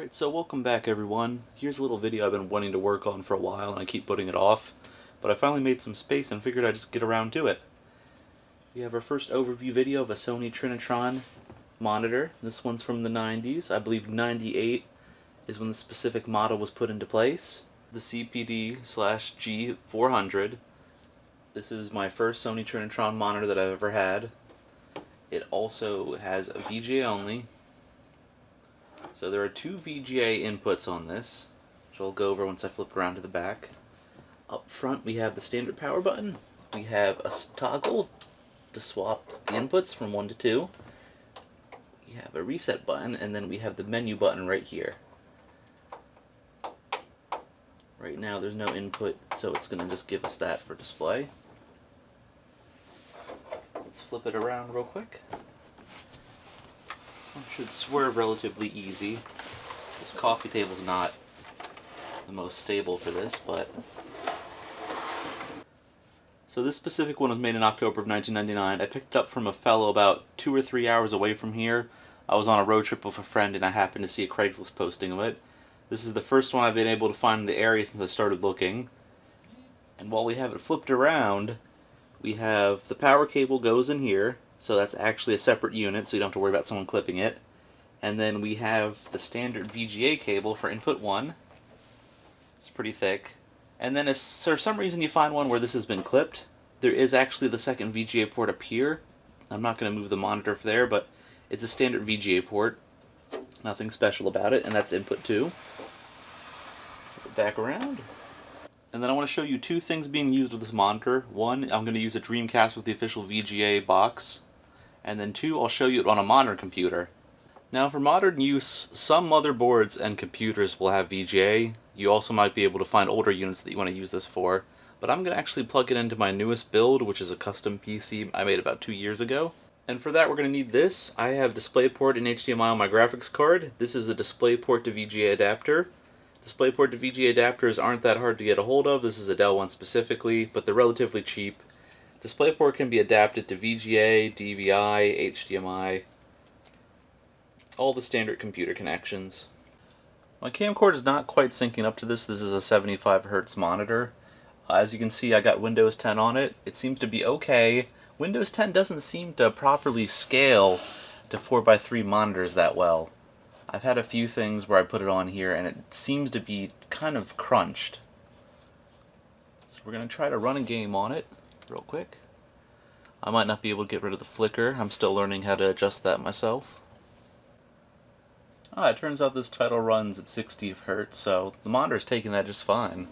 Alright, so welcome back everyone. Here's a little video I've been wanting to work on for a while and I keep putting it off, but I finally made some space and figured I'd just get around to it. We have our first overview video of a Sony Trinitron monitor. This one's from the 90s. I believe 98 is when the specific model was put into place. The CPD-G400. This is my first Sony Trinitron monitor that I've ever had. It also has a VGA only. So there are two VGA inputs on this, which I'll go over once I flip around to the back. Up front we have the standard power button. We have a toggle to swap the inputs from 1 to 2. We have a reset button, and then we have the menu button right here. Right now there's no input, so it's going to just give us that for display. Let's flip it around real quick. This one should swerve relatively easy. This coffee table's not the most stable for this, but... So this specific one was made in October of 1999. I picked it up from a fellow about 2 or 3 hours away from here. I was on a road trip with a friend and I happened to see a Craigslist posting of it. This is the first one I've been able to find in the area since I started looking. And while we have it flipped around, we have the power cable goes in here. So that's actually a separate unit, so you don't have to worry about someone clipping it. And then we have the standard VGA cable for input 1. It's pretty thick. And then if for some reason you find one where this has been clipped, there is actually the second VGA port up here. I'm not going to move the monitor for there, but it's a standard VGA port. Nothing special about it, and that's input 2. Flip it back around. And then I want to show you two things being used with this monitor. One, I'm going to use a Dreamcast with the official VGA box. And then 2, I'll show you it on a modern computer. Now for modern use, some motherboards and computers will have VGA. You also might be able to find older units that you want to use this for. But I'm going to actually plug it into my newest build, which is a custom PC I made about 2 years ago. And for that we're going to need this. I have DisplayPort and HDMI on my graphics card. This is the DisplayPort to VGA adapter. DisplayPort to VGA adapters aren't that hard to get a hold of. This is a Dell one specifically, but they're relatively cheap. DisplayPort can be adapted to VGA, DVI, HDMI, all the standard computer connections. My camcorder is not quite syncing up to this. This is a 75 Hz monitor. As you can see, I got Windows 10 on it. It seems to be okay. Windows 10 doesn't seem to properly scale to 4:3 monitors that well. I've had a few things where I put it on here and it seems to be kind of crunched. So we're going to try to run a game on it real quick. I might not be able to get rid of the flicker. I'm still learning how to adjust that myself. It turns out this title runs at 60 Hz, so the monitor's taking that just fine.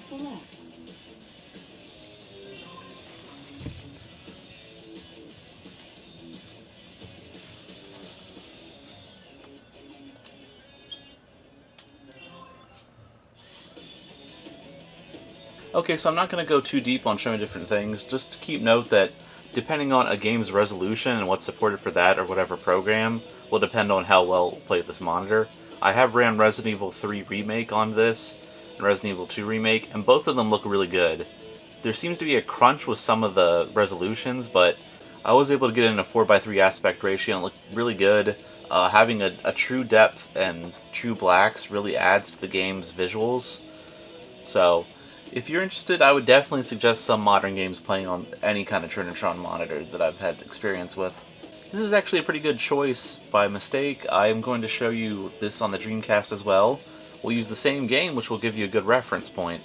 Select. Okay, so I'm not going to go too deep on showing different things. Just keep note that depending on a game's resolution and what's supported for that or whatever program will depend on how well it will play with this monitor. I have ran Resident Evil 3 Remake on this and Resident Evil 2 Remake, and both of them look really good. There seems to be a crunch with some of the resolutions, but I was able to get in a 4:3 aspect ratio and it looked really good. Having a true depth and true blacks really adds to the game's visuals. So, if you're interested, I would definitely suggest some modern games playing on any kind of Trinitron monitor that I've had experience with. This is actually a pretty good choice by mistake. I am going to show you this on the Dreamcast as well. We'll use the same game, which will give you a good reference point.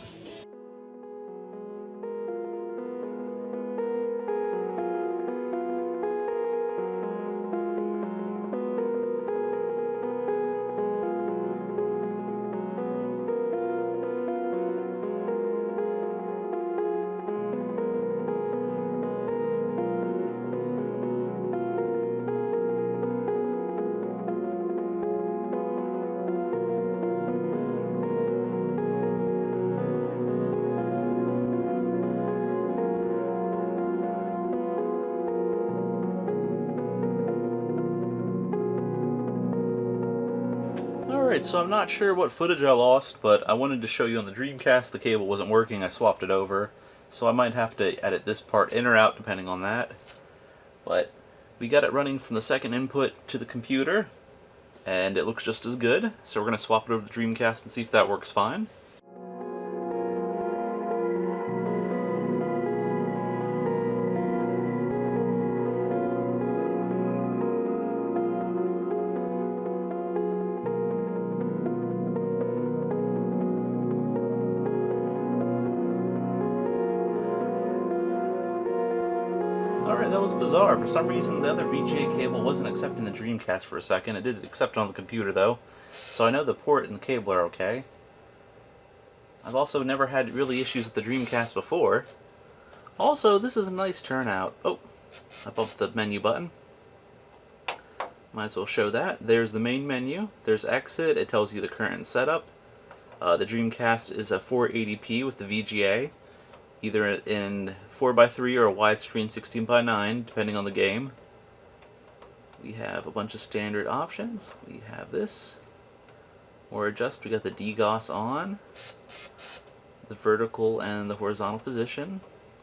Alright, so I'm not sure what footage I lost, but I wanted to show you on the Dreamcast the cable wasn't working, I swapped it over. So I might have to edit this part in or out depending on that. But we got it running from the second input to the computer, and it looks just as good. So we're going to swap it over to the Dreamcast and see if that works fine. Alright, that was bizarre. For some reason, the other VGA cable wasn't accepting the Dreamcast for a second. It did accept it on the computer, though. So I know the port and the cable are okay. I've also never had really issues with the Dreamcast before. Also, this is a nice turnout. Oh, I bumped the menu button. Might as well show that. There's the main menu. There's exit. It tells you the current setup. The Dreamcast is a 480p with the VGA. Either in 4x3 or a widescreen 16:9, depending on the game. We have a bunch of standard options. We have this. Or adjust, we got the DGOS on, the vertical and the horizontal position,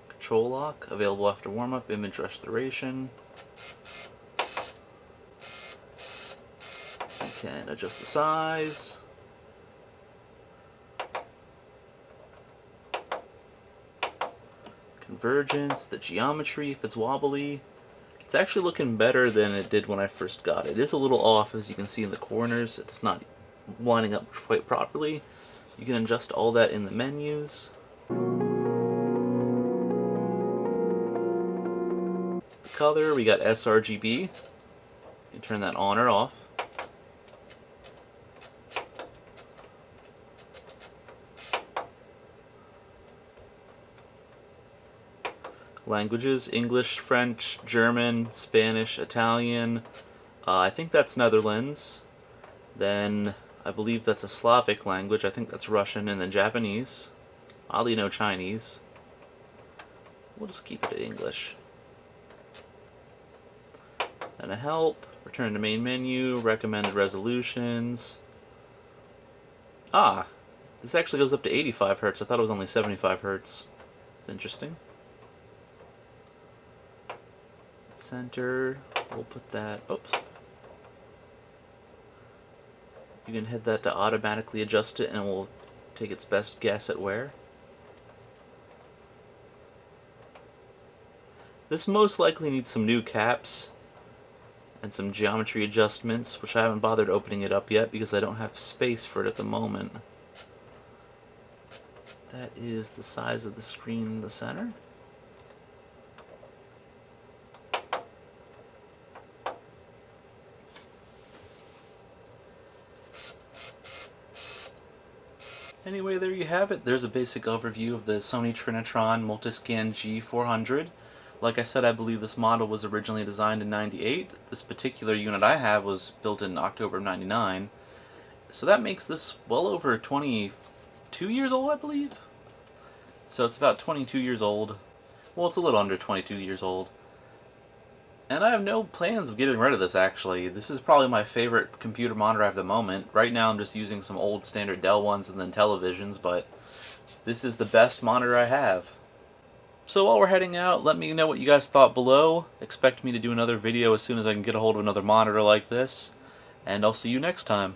control lock, available after warm-up, image restoration. You can adjust the size. Convergence, the geometry if it's wobbly. It's actually looking better than it did when I first got it. It is a little off, as you can see in the corners. It's not lining up quite properly. You can adjust all that in the menus. The color, we got sRGB. You can turn that on or off. Languages, English, French, German, Spanish, Italian. I think that's Netherlands. Then I believe that's a Slavic language. I think that's Russian, and then Japanese. Oddly no Chinese. We'll just keep it at English. Then a help, return to main menu, recommended resolutions. This actually goes up to 85 Hz. I thought it was only 75 Hz. It's interesting. Center, we'll put that, oops. You can hit that to automatically adjust it and it will take its best guess at where. This most likely needs some new caps and some geometry adjustments, which I haven't bothered opening it up yet because I don't have space for it at the moment. That is the size of the screen in the center. Anyway, there you have it. There's a basic overview of the Sony Trinitron Multiscan G400. Like I said, I believe this model was originally designed in '98. This particular unit I have was built in October of '99. So that makes this well over 22 years old, I believe. So it's about 22 years old. Well, it's a little under 22 years old. And I have no plans of getting rid of this, actually. This is probably my favorite computer monitor I have at the moment. Right now I'm just using some old standard Dell ones and then televisions, but this is the best monitor I have. So while we're heading out, let me know what you guys thought below. Expect me to do another video as soon as I can get a hold of another monitor like this. And I'll see you next time.